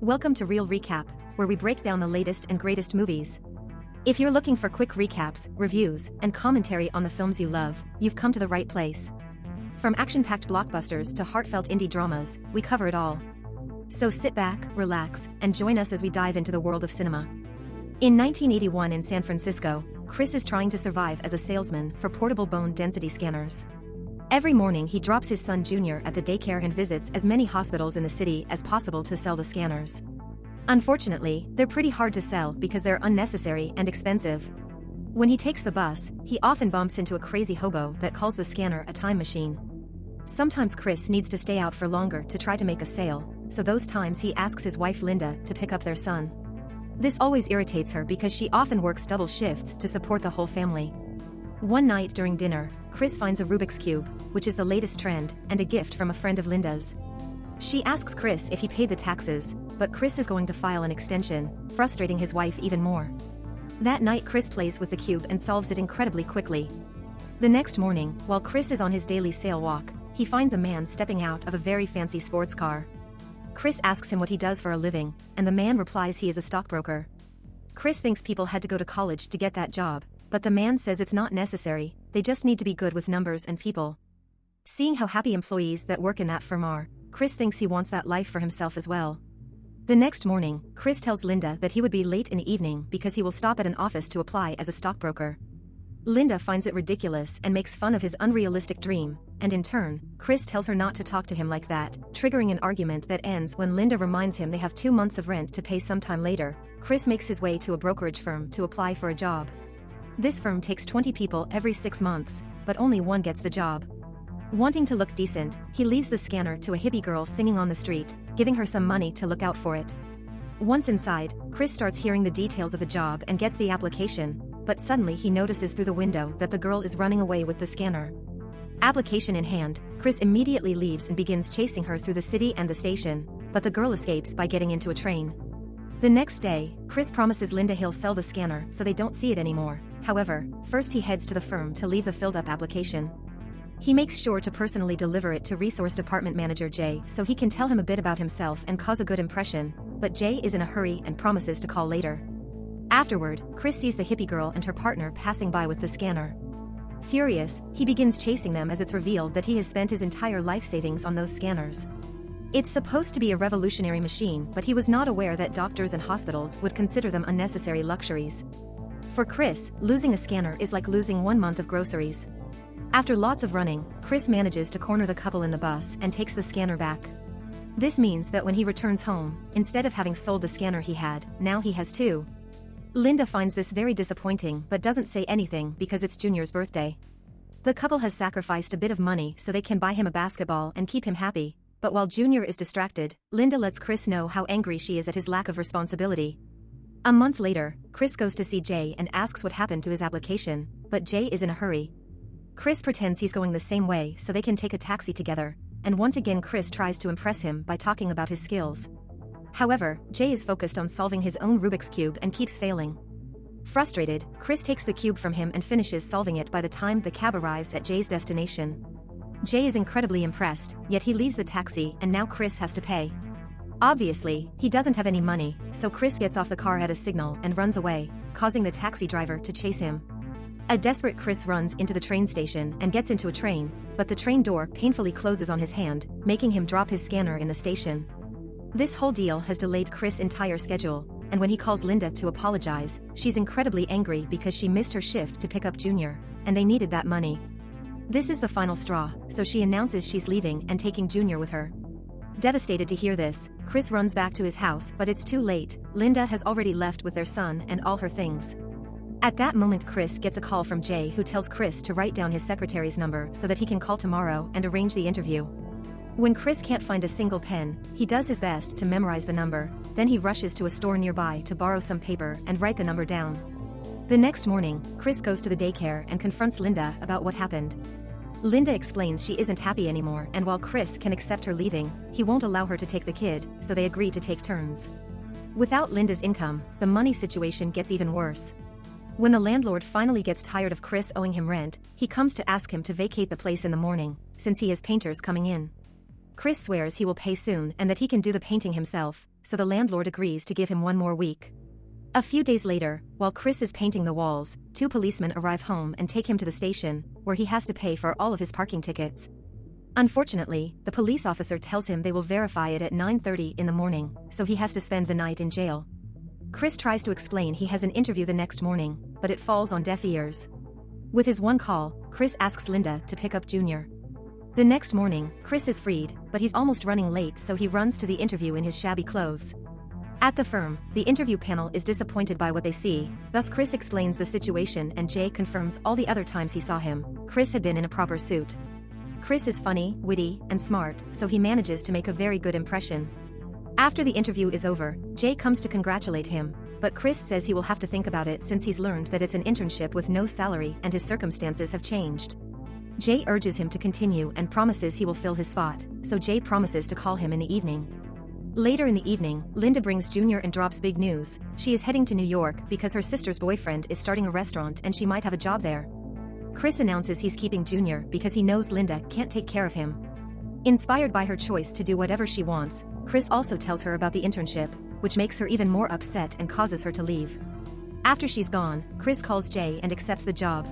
Welcome to Real Recap, where we break down the latest and greatest movies. If you're looking for quick recaps, reviews, and commentary on the films you love, you've come to the right place. From action-packed blockbusters to heartfelt indie dramas, we cover it all. So sit back, relax, and join us as we dive into the world of cinema. In 1981 in San Francisco, Chris is trying to survive as a salesman for portable bone density scanners. Every morning he drops his son Junior at the daycare and visits as many hospitals in the city as possible to sell the scanners. Unfortunately, they're pretty hard to sell because they're unnecessary and expensive. When he takes the bus, he often bumps into a crazy hobo that calls the scanner a time machine. Sometimes Chris needs to stay out for longer to try to make a sale, so those times he asks his wife Linda to pick up their son. This always irritates her because she often works double shifts to support the whole family. One night during dinner, Chris finds a Rubik's Cube, which is the latest trend, and a gift from a friend of Linda's. She asks Chris if he paid the taxes, but Chris is going to file an extension, frustrating his wife even more. That night Chris plays with the cube and solves it incredibly quickly. The next morning, while Chris is on his daily sale walk, he finds a man stepping out of a very fancy sports car. Chris asks him what he does for a living, and the man replies he is a stockbroker. Chris thinks people had to go to college to get that job, but the man says it's not necessary, they just need to be good with numbers and people. Seeing how happy employees that work in that firm are, Chris thinks he wants that life for himself as well. The next morning, Chris tells Linda that he would be late in the evening because he will stop at an office to apply as a stockbroker. Linda finds it ridiculous and makes fun of his unrealistic dream, and in turn, Chris tells her not to talk to him like that, triggering an argument that ends when Linda reminds him they have 2 months of rent to pay sometime later. Chris makes his way to a brokerage firm to apply for a job. This firm takes 20 people every 6 months, but only one gets the job. Wanting to look decent, he leaves the scanner to a hippie girl singing on the street, giving her some money to look out for it. Once inside, Chris starts hearing the details of the job and gets the application, but suddenly he notices through the window that the girl is running away with the scanner. Application in hand, Chris immediately leaves and begins chasing her through the city and the station, but the girl escapes by getting into a train. The next day, Chris promises Linda he'll sell the scanner so they don't see it anymore. However, first he heads to the firm to leave the filled-up application. He makes sure to personally deliver it to Resource Department Manager Jay so he can tell him a bit about himself and cause a good impression, but Jay is in a hurry and promises to call later. Afterward, Chris sees the hippie girl and her partner passing by with the scanner. Furious, he begins chasing them as it's revealed that he has spent his entire life savings on those scanners. It's supposed to be a revolutionary machine, but he was not aware that doctors and hospitals would consider them unnecessary luxuries. For Chris, losing a scanner is like losing 1 month of groceries. After lots of running, Chris manages to corner the couple in the bus and takes the scanner back. This means that when he returns home, instead of having sold the scanner he had, now he has 2. Linda finds this very disappointing but doesn't say anything because it's Junior's birthday. The couple has sacrificed a bit of money so they can buy him a basketball and keep him happy, but while Junior is distracted, Linda lets Chris know how angry she is at his lack of responsibility. A month later, Chris goes to see Jay and asks what happened to his application, but Jay is in a hurry. Chris pretends he's going the same way so they can take a taxi together, and once again Chris tries to impress him by talking about his skills. However, Jay is focused on solving his own Rubik's Cube and keeps failing. Frustrated, Chris takes the cube from him and finishes solving it by the time the cab arrives at Jay's destination. Jay is incredibly impressed, yet he leaves the taxi and now Chris has to pay. Obviously, he doesn't have any money, so Chris gets off the car at a signal and runs away, causing the taxi driver to chase him. A desperate Chris runs into the train station and gets into a train, but the train door painfully closes on his hand, making him drop his scanner in the station. This whole deal has delayed Chris' entire schedule, and when he calls Linda to apologize, she's incredibly angry because she missed her shift to pick up Junior, and they needed that money. This is the final straw, so she announces she's leaving and taking Junior with her. Devastated to hear this, Chris runs back to his house but it's too late, Linda has already left with their son and all her things. At that moment Chris gets a call from Jay who tells Chris to write down his secretary's number so that he can call tomorrow and arrange the interview. When Chris can't find a single pen, he does his best to memorize the number, then he rushes to a store nearby to borrow some paper and write the number down. The next morning, Chris goes to the daycare and confronts Linda about what happened. Linda explains she isn't happy anymore and while Chris can accept her leaving, he won't allow her to take the kid, so they agree to take turns. Without Linda's income, the money situation gets even worse. When the landlord finally gets tired of Chris owing him rent, he comes to ask him to vacate the place in the morning, since he has painters coming in. Chris swears he will pay soon and that he can do the painting himself, so the landlord agrees to give him one more week. A few days later, while Chris is painting the walls, two policemen arrive home and take him to the station, where he has to pay for all of his parking tickets. Unfortunately, the police officer tells him they will verify it at 9:30 in the morning, so he has to spend the night in jail. Chris tries to explain he has an interview the next morning, but it falls on deaf ears. With his one call, Chris asks Linda to pick up Junior. The next morning, Chris is freed, but he's almost running late, so he runs to the interview in his shabby clothes. At the firm, the interview panel is disappointed by what they see, thus Chris explains the situation and Jay confirms all the other times he saw him, Chris had been in a proper suit. Chris is funny, witty, and smart, so he manages to make a very good impression. After the interview is over, Jay comes to congratulate him, but Chris says he will have to think about it since he's learned that it's an internship with no salary and his circumstances have changed. Jay urges him to continue and promises he will fill his spot, so Jay promises to call him in the evening. Later in the evening, Linda brings Junior and drops big news. She is heading to New York because her sister's boyfriend is starting a restaurant and she might have a job there. Chris announces he's keeping Junior because he knows Linda can't take care of him. Inspired by her choice to do whatever she wants, Chris also tells her about the internship, which makes her even more upset and causes her to leave. After she's gone, Chris calls Jay and accepts the job.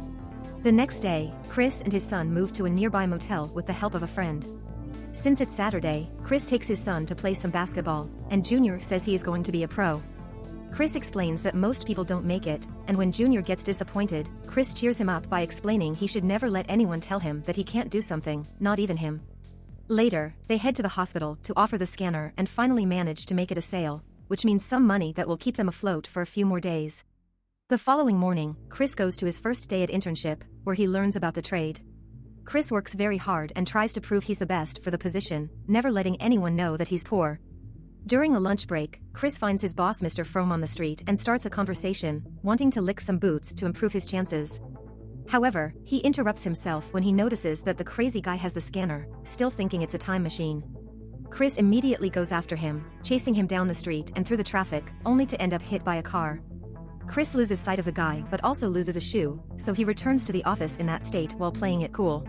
The next day, Chris and his son move to a nearby motel with the help of a friend. Since it's Saturday, Chris takes his son to play some basketball, and Junior says he is going to be a pro. Chris explains that most people don't make it, and when Junior gets disappointed, Chris cheers him up by explaining he should never let anyone tell him that he can't do something, not even him. Later, they head to the hospital to offer the scanner and finally manage to make it a sale, which means some money that will keep them afloat for a few more days. The following morning, Chris goes to his first day at internship, where he learns about the trade. Chris works very hard and tries to prove he's the best for the position, never letting anyone know that he's poor. During a lunch break, Chris finds his boss Mr. Frome on the street and starts a conversation, wanting to lick some boots to improve his chances. However, he interrupts himself when he notices that the crazy guy has the scanner, still thinking it's a time machine. Chris immediately goes after him, chasing him down the street and through the traffic, only to end up hit by a car. Chris loses sight of the guy but also loses a shoe, so he returns to the office in that state while playing it cool.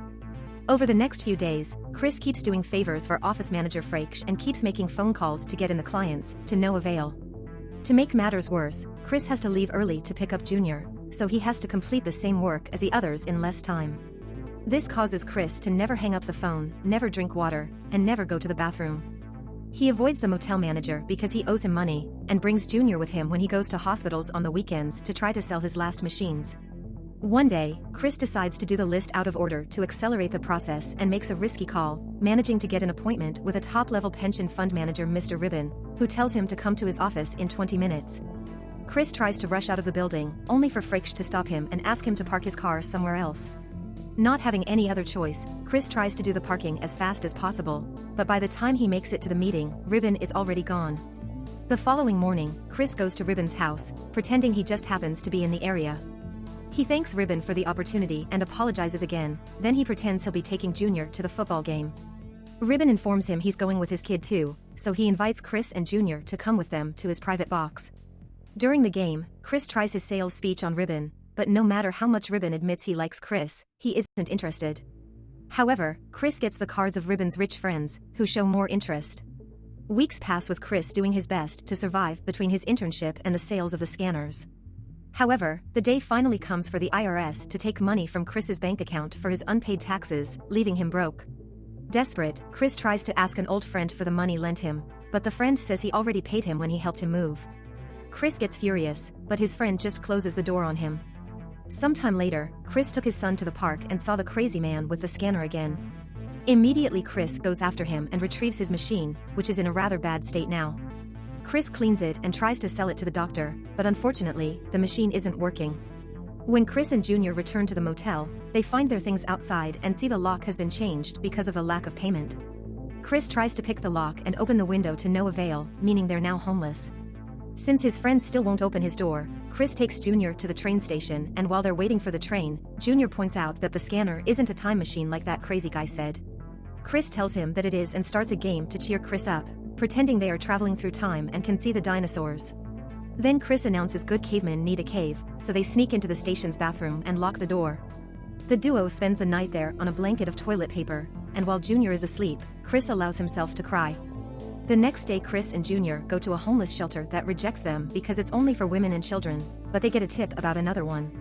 Over the next few days, Chris keeps doing favors for office manager Frakes and keeps making phone calls to get in the clients, to no avail. To make matters worse, Chris has to leave early to pick up Junior, so he has to complete the same work as the others in less time. This causes Chris to never hang up the phone, never drink water, and never go to the bathroom. He avoids the motel manager because he owes him money, and brings Junior with him when he goes to hospitals on the weekends to try to sell his last machines. One day, Chris decides to do the list out of order to accelerate the process and makes a risky call, managing to get an appointment with a top-level pension fund manager Mr. Ribbon, who tells him to come to his office in 20 minutes. Chris tries to rush out of the building, only for Frakes to stop him and ask him to park his car somewhere else. Not having any other choice, Chris tries to do the parking as fast as possible, but by the time he makes it to the meeting, Ribbon is already gone. The following morning, Chris goes to Ribbon's house, pretending he just happens to be in the area. He thanks Ribbon for the opportunity and apologizes again, then he pretends he'll be taking Junior to the football game. Ribbon informs him he's going with his kid too, so he invites Chris and Junior to come with them to his private box. During the game, Chris tries his sales speech on Ribbon, but no matter how much Ribbon admits he likes Chris, he isn't interested. However, Chris gets the cards of Ribbon's rich friends, who show more interest. Weeks pass with Chris doing his best to survive between his internship and the sales of the scanners. However, the day finally comes for the IRS to take money from Chris's bank account for his unpaid taxes, leaving him broke. Desperate, Chris tries to ask an old friend for the money lent him, but the friend says he already paid him when he helped him move. Chris gets furious, but his friend just closes the door on him. Sometime later, Chris took his son to the park and saw the crazy man with the scanner again. Immediately Chris goes after him and retrieves his machine, which is in a rather bad state now. Chris cleans it and tries to sell it to the doctor, but unfortunately, the machine isn't working. When Chris and Junior return to the motel, they find their things outside and see the lock has been changed because of the lack of payment. Chris tries to pick the lock and open the window to no avail, meaning they're now homeless. Since his friend still won't open his door, Chris takes Junior to the train station, and while they're waiting for the train, Junior points out that the scanner isn't a time machine like that crazy guy said. Chris tells him that it is and starts a game to cheer Chris up, pretending they are traveling through time and can see the dinosaurs. Then Chris announces good cavemen need a cave, so they sneak into the station's bathroom and lock the door. The duo spends the night there on a blanket of toilet paper, and while Junior is asleep, Chris allows himself to cry. The next day Chris and Junior go to a homeless shelter that rejects them because it's only for women and children, but they get a tip about another one.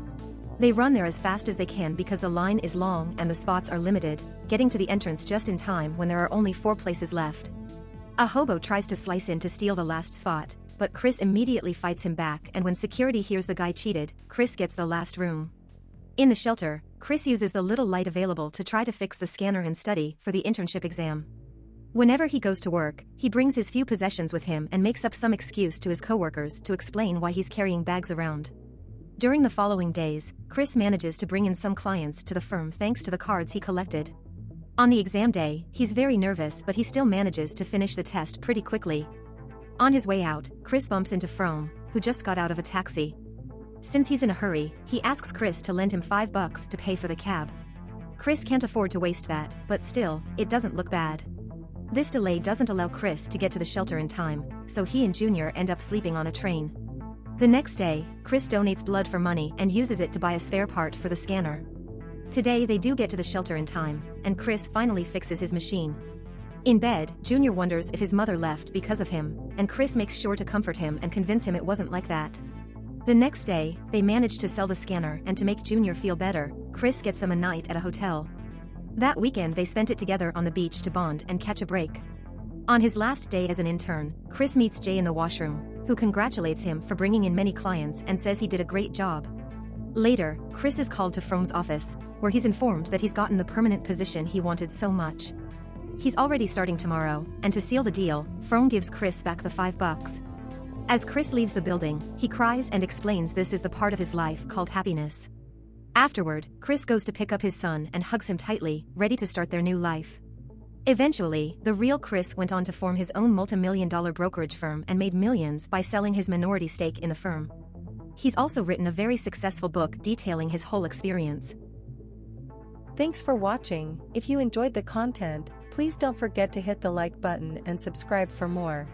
They run there as fast as they can because the line is long and the spots are limited, getting to the entrance just in time when there are only 4 places left. A hobo tries to slice in to steal the last spot, but Chris immediately fights him back, and when security hears the guy cheated, Chris gets the last room. In the shelter, Chris uses the little light available to try to fix the scanner and study for the internship exam. Whenever he goes to work, he brings his few possessions with him and makes up some excuse to his coworkers to explain why he's carrying bags around. During the following days, Chris manages to bring in some clients to the firm thanks to the cards he collected. On the exam day, he's very nervous, but he still manages to finish the test pretty quickly. On his way out, Chris bumps into Frome, who just got out of a taxi. Since he's in a hurry, he asks Chris to lend him $5 to pay for the cab. Chris can't afford to waste that, but still, it doesn't look bad. This delay doesn't allow Chris to get to the shelter in time, so he and Junior end up sleeping on a train. The next day, Chris donates blood for money and uses it to buy a spare part for the scanner. Today they do get to the shelter in time, and Chris finally fixes his machine. In bed, Junior wonders if his mother left because of him, and Chris makes sure to comfort him and convince him it wasn't like that. The next day, they manage to sell the scanner, and to make Junior feel better, Chris gets them a night at a hotel. That weekend they spent it together on the beach to bond and catch a break. On his last day as an intern, Chris meets Jay in the washroom, who congratulates him for bringing in many clients and says he did a great job. Later, Chris is called to Frome's office, where he's informed that he's gotten the permanent position he wanted so much. He's already starting tomorrow, and to seal the deal, Frome gives Chris back the $5. As Chris leaves the building, he cries and explains this is the part of his life called happiness. Afterward, Chris goes to pick up his son and hugs him tightly, ready to start their new life. Eventually, the real Chris went on to form his own multi-million-dollar brokerage firm and made millions by selling his minority stake in the firm. He's also written a very successful book detailing his whole experience. Thanks for watching. If you enjoyed the content, please don't forget to hit the like button and subscribe for more.